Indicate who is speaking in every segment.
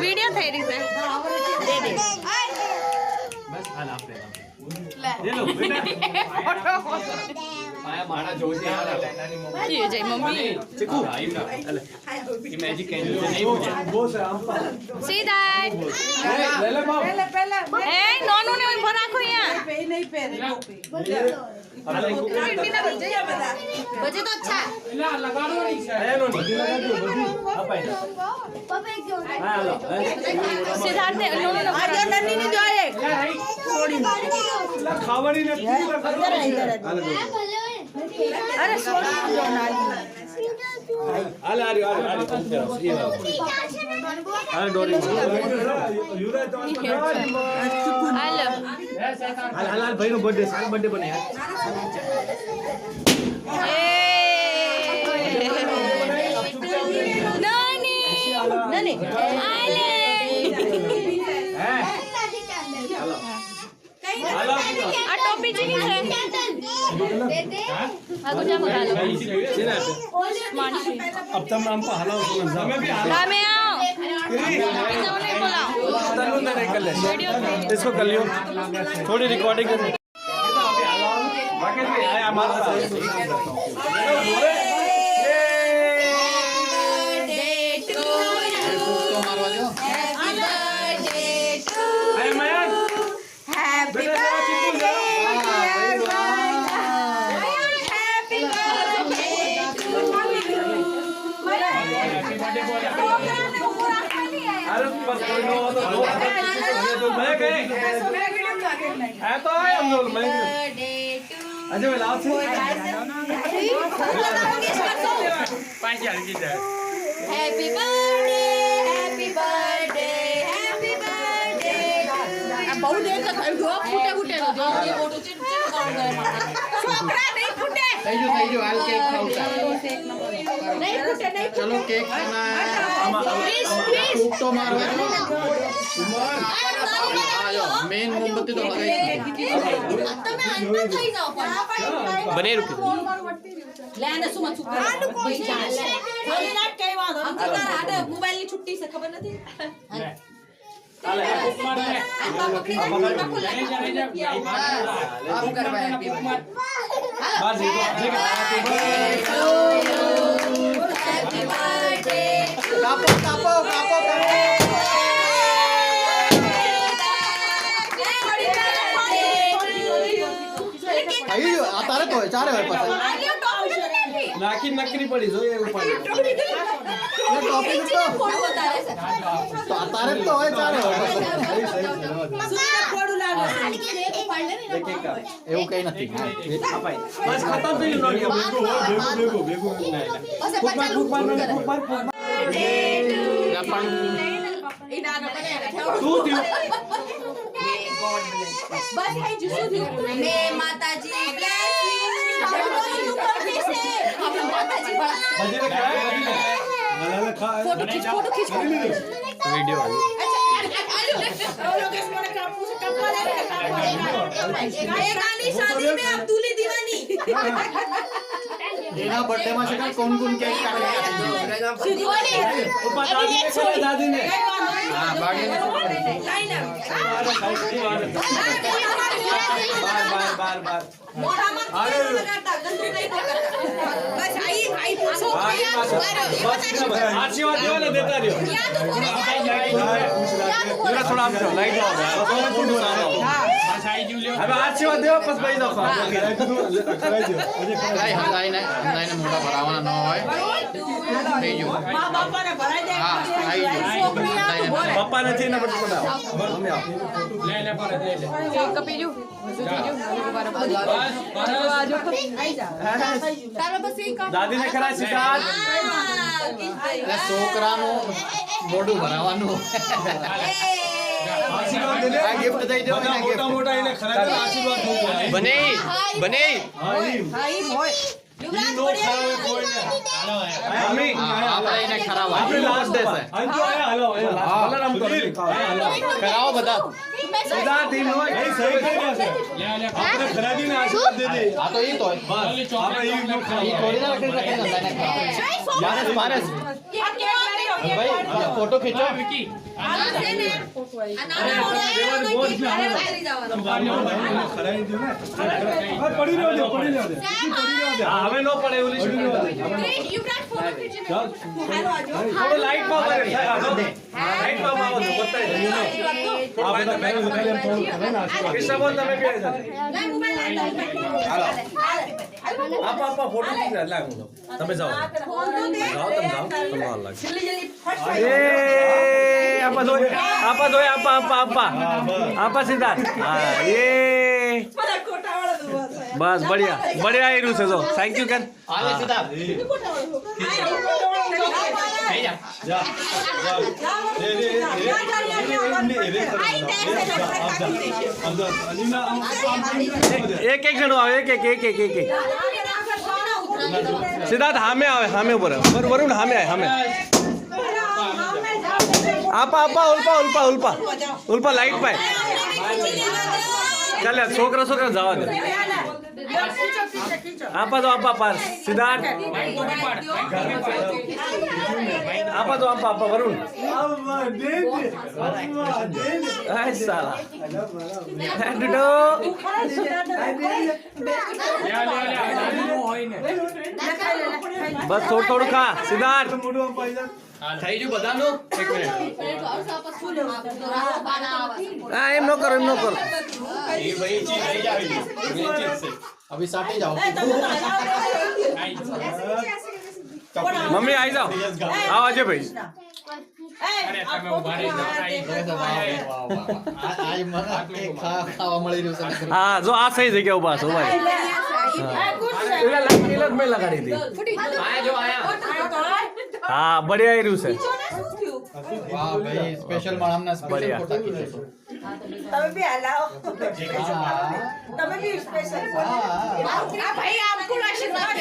Speaker 1: Video થઈ રહી છે દે દે
Speaker 2: બસ હાલ આપે ले लो बेटा आया मारा जोशी यार
Speaker 1: ये जय मम्मी
Speaker 2: चिकू अरे ये मैजिक कैंडल से नहीं पूछा वो से हम
Speaker 1: सी दैट
Speaker 2: ले ले बाप
Speaker 1: ए नोनू ने ऊपर रखो यहाँ
Speaker 3: पे नहीं पे
Speaker 1: बजे तो अच्छा
Speaker 2: ना लगा दो नहीं है नो नहीं लगा दो बजी अब आए हां लो
Speaker 1: सिद्धार्थ नोनू ने
Speaker 3: आज नन्नी ने जो है थोड़ी
Speaker 2: खावड़ी ने
Speaker 3: अरे सोना जो नाली
Speaker 2: आले आ रही ये अरे डोरी युरा तो
Speaker 1: हेलो
Speaker 2: हाल हाल भाई नो बर्थडे साल बर्थडे बने यार
Speaker 1: नानी
Speaker 3: नानी
Speaker 1: आले आ टोपी जी की है दे दे आगो जा मंगा लो
Speaker 2: अब तब नाम को हलाओ हमें भी
Speaker 1: ला में आओ नहीं बुलाओ
Speaker 2: तनु ने कर ले इसको कर लियो थोड़ी रिकॉर्डिंग कर बाकी से आया हमारा तो आए हम लोग मैं अच्छा मैं last
Speaker 1: happy birthday happy birthday happy birthday
Speaker 3: बहुत देर तक फूटे फूटे
Speaker 1: जो ये फोटो चिट छोकरा नहीं फूटे
Speaker 4: થઈ ગયો હાલ કેક ખાવું
Speaker 1: नहीं फूटे नहीं
Speaker 4: ચલો કેક ખાना है ફૂક તો મારવા દો મેન મોમબત્તી તો લગાઈ
Speaker 1: તમે અંદર થઈ જાઓ પણ
Speaker 2: बने रुके
Speaker 3: લેને સુમા ચૂપ આનું કોઈ છે ખાલી નાટ કઈ વાંધો
Speaker 1: અંતર આડે મોબાઈલ ની છુટ્ટી છે ખબર નથી
Speaker 2: हाल है मार दे
Speaker 4: આપ કરવા હેપી
Speaker 2: बस ये
Speaker 1: हैप्पी बर्थडे
Speaker 4: કાપો કાપો કાપો થઈ ગયો આ તારે તો હોય ચારે હોય પાસે
Speaker 2: नाकी नकरी पड़ी जो ये ऊपर
Speaker 4: ટોપી તો તો આ તારે તો હોય ચારે હોય
Speaker 3: થોડું લાગે
Speaker 4: એવું કઈ નથી
Speaker 2: बस खत्म થઈ ગયું નોની ભેગો શું થયું
Speaker 1: बस है जुसु मे माताजी माताजी
Speaker 2: बजे ने खाया वाला खा
Speaker 1: फोटो खींच
Speaker 2: वीडियो वाली
Speaker 1: गाली शादी में अब दूल्हे दीवानी
Speaker 4: એના બર્થડે માં છે કોણ કોણ કેક કાપે
Speaker 2: दादी ने
Speaker 4: હા બાકી
Speaker 2: बार बार
Speaker 1: मोटा मत लगाता गंदू नहीं करता बस आई पूछो
Speaker 2: आशीर्वाद दो ना देता रहो
Speaker 1: या तो बोले
Speaker 2: थोड़ा थोड़ा हम चलो लाइट आओ अब आशीर्वाद दो बस भाई दो
Speaker 4: કઈ હંગાઈને મોઢા ભરાવાના ન હોય થઈ ગયું
Speaker 3: માँ बापा ने भराई दे
Speaker 4: હા થઈ ગયું
Speaker 2: पापा ने थी ना बट बताओ हमें आओ
Speaker 1: केक कपीजू तारा बस एक
Speaker 2: दादी ने करा सिद्धार्थ
Speaker 4: એટલે છોકરાનું મોઢું ભરાવાનું
Speaker 2: आशीर्वाद दे
Speaker 4: આ ગિફ્ટ દઈ દો ને
Speaker 2: मोटा मोटा इन्हें खरा आशीर्वाद दो
Speaker 4: બને બને
Speaker 3: हाई मोय
Speaker 1: युवराज
Speaker 2: नो खाओ कोई नहीं
Speaker 4: આપણે એને ખરાબ
Speaker 2: આપણે
Speaker 4: આપણે
Speaker 2: लास्ट
Speaker 4: લાસ્ટ
Speaker 2: डे
Speaker 4: ડે
Speaker 2: है अंजू आया हेलो हेलो हम तो
Speaker 4: કરાવો બધા
Speaker 1: मैं
Speaker 2: સિદ્ધાર્થ ઈ નો
Speaker 4: નહીં સહી કરી રહ્યા છે આપણે ખરાબીને આશીર્વાદ દે દે
Speaker 5: આ તો ઈ તો
Speaker 4: બસ આપણે ઈ નો
Speaker 5: ઈ થોડી ના રખડી રખડી ના માનસ ભાઈ ફોટો ખીચો
Speaker 4: ખરાઈ દો ને પડી રહ્યો દે પડી રહ્યો દે
Speaker 2: હવે નો પડે ઓલી છોડી દે થોડો લાઈટ માં મારે લાઈટ માં આવો તો બતાઈ દે
Speaker 4: આ બધા બેન ઉતારી એમ થોડું ખરાઈ ના આશીર્વાદ
Speaker 2: કિસ્સા બોલ તમે કે આપા ફોટો ખીચા લાગો તમે જાઓ જાઓ તમે હાલ લાગે એ આપા દો આપા સિદ્ધાર્થ હા એ બસ बढ़िया ही रूस है तो थैंक यू कर
Speaker 5: આલે સીધા
Speaker 4: જા
Speaker 2: एक एक जणो आवे एक सिद्धार्थ हामे आवे हामे ऊपर वरुण हामे आए हामे आपा उल्पा लाइट पाए चल छोकरा जावा दे आपा तो आपा सिद्धार्थ आपा तो आपा वरुण साला बस थोड़ू खा सिद्धार्थ થઈ ગયું બધાનું એક મિનિટ હા એમ નો કરો
Speaker 5: ये भाई चीज रह जाएगी ये चीज से अभी साथ ही जाओ
Speaker 2: मम्मी आई जाओ आओ अजय भाई
Speaker 5: आज મને ખાવા મળી રહ્યું છે
Speaker 2: હા જો આ સહી જગ્યા ઉભા છો ભાઈ એલા લાઈટ મેં લગાડી દી આયા જો આયા હા बढ़िया ही रूस है
Speaker 5: વાહ ભાઈ સ્પેશિયલ માણમના સ્પેશિયલ ફોટા ખીચે
Speaker 6: તમે બી હલાવો તમે બી સ્પેશિયલ ભાઈ આપકો આશીર્વાદ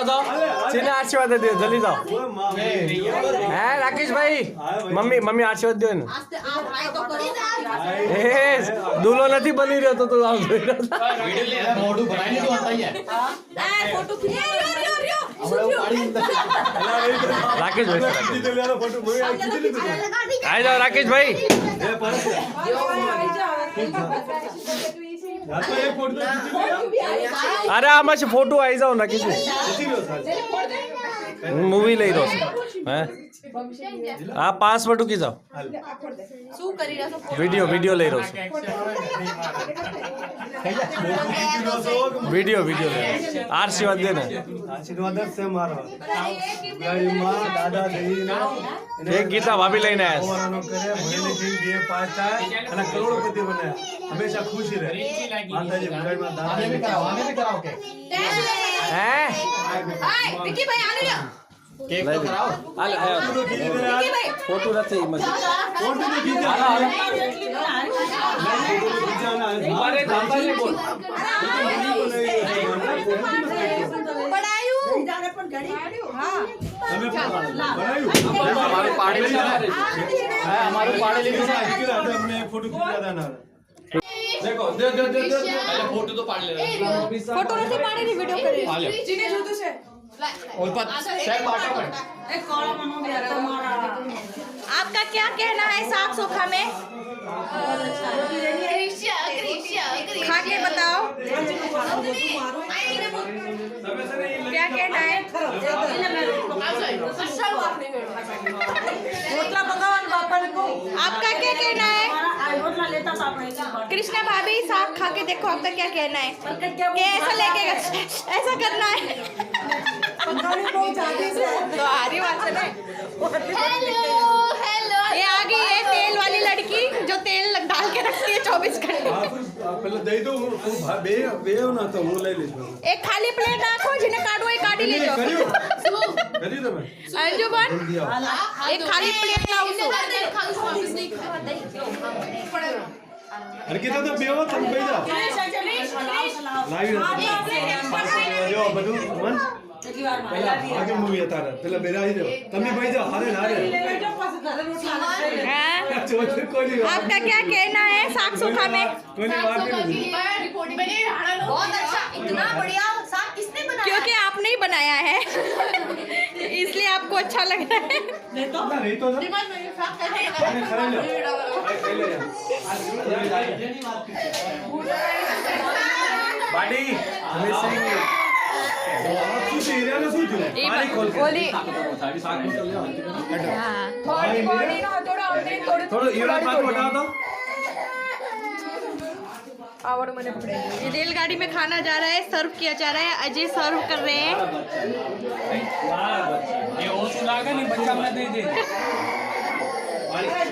Speaker 2: जाओ सीने आशीर्वाद दे दियो जल्दी जाओ है राकेश भाई मम्मी आशीर्वाद दियो ने ए दूल्हो નથી બની રહ્યો તો તું આવ જોઈ રહ્યો
Speaker 5: મોઢું બનાવીને તો હતા યાર
Speaker 6: ફોટો ખીચો
Speaker 2: राकेश भाई
Speaker 4: ફોટો મોય આ કીધી લીધું
Speaker 2: आ जाओ राकेश भाई
Speaker 4: એ પરસ આ તો એક ફોટો
Speaker 2: अरे આમાં છે ફોટો આવી જાવ ના કિસી મૂવી લઈ રહ્યો છું હે આ પાસવર્ડ કી જાવ
Speaker 1: શું કરી રહ્યા છો
Speaker 2: વિડિયો લઈ રહ્યો છું વિડિયો લઈ રહ્યો છું આશીર્વાદ દે ને
Speaker 4: આશીર્વાદ જ છે મારો ગાડી માં દાદા દઈને
Speaker 2: એક ગીતા ભાભી લઈને આવ્યા
Speaker 4: ઓવાનો કરે ભણીને થી બે પાસ થાય અને કરોડપતિ બને હંમેશા ખુશી રહે માતાજી ભગવાનમાં દાન
Speaker 5: આને भी कराओ के
Speaker 2: હે
Speaker 1: વિકી ભાઈ આને લ્યો
Speaker 5: केक तो कराओ
Speaker 2: હાલ ફોટો નથી મત
Speaker 4: ફોટો તો ખીચા
Speaker 2: મારે ધાબાને બોલ
Speaker 1: પડાયું
Speaker 6: જાને પણ ઘડી હા
Speaker 4: તમે બનાવ્યું
Speaker 5: हमारे पाड़े में है हमारे पाड़े लेके
Speaker 4: इसके आगे हमने एक फोटो खींचा था ना
Speaker 2: देखो दे पहले फोटो तो पाड़ ले
Speaker 1: ફોટો નથી પાડીને વિડિયો કરી
Speaker 6: જીને જોતું છે
Speaker 5: और पर शेक बाटा पर
Speaker 6: એ કોળો મનો બે તમારા
Speaker 1: आपका क्या कहना है साग सोखा में खा के बताओ क्या कहना है
Speaker 6: રોટલા ભગવાન બાપાને કહો
Speaker 1: आपका क्या कहना है
Speaker 6: આ રોટલા લેતા હતા આપણે
Speaker 1: कृष्णा भाभी साग खा के देखो आपका क्या कहना है कि ऐसा लेके ऐसा करना है
Speaker 6: પગાડી બહુ જાદી છે
Speaker 1: तो हारी बात है ना हेलो ये आ गई है तेल वाली लड़की जो तेल डाल के रखती है 24 घंटे
Speaker 4: पहले दे दो बे बे ना तो હું લઈ લઈશ
Speaker 1: एक खाली प्लेट नाखो जिन्हें काटो ये काटी ले जाओ
Speaker 4: કરી તમે
Speaker 1: अंजुमन एक खाली प्लेट लाओ तो
Speaker 4: હરકીતા તો બેવો તમે બેજા લાવી જો બધું મન
Speaker 6: બીજી વાર માં
Speaker 4: આગે મૂવી હતા પેલા બેરા આવી જાઓ તમે ભાઈ જાઓ હારે હારે
Speaker 6: લેજો પાછું ઘરે રોટલા ખાઈ લે
Speaker 1: हाँ?
Speaker 4: ચોથે કોની વાત
Speaker 1: आपका क्या कहना है साग सूखा में?
Speaker 4: કોની વાત નહીં
Speaker 3: बहुत अच्छा, इतना बढ़िया साग किसने बनाया?
Speaker 1: क्योंकि आपने ही बनाया है इसलिए आपको अच्छा लग रहा है
Speaker 6: લેતો
Speaker 4: ના રહી તો આને ખાઈ લો ખાઈ લે
Speaker 2: બાડી મિસિંગ
Speaker 4: આપ શું છે હીરાને શું થયું પાણી ખોલ કે
Speaker 1: बोली
Speaker 2: થોડો હીરા પાક બતાવો તો
Speaker 1: ये रेलगाड़ी में खाना जा रहा है, सर्व किया जा रहा है। अजय सर्व कर रहे हैं।
Speaker 5: ये ओसु लागे नहीं बच्चा में दे दे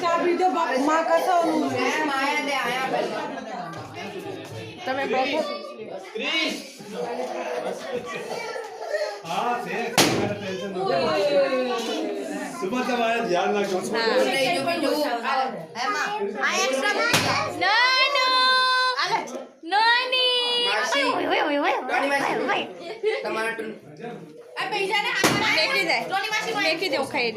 Speaker 6: ચા પીધો બાપ માં કથોનું
Speaker 1: તમે બેઠો
Speaker 4: હા છે ટેન્શન નો સુબહ તમારે ધ્યાન રાખજો
Speaker 3: આ extra
Speaker 1: लेके दे खाई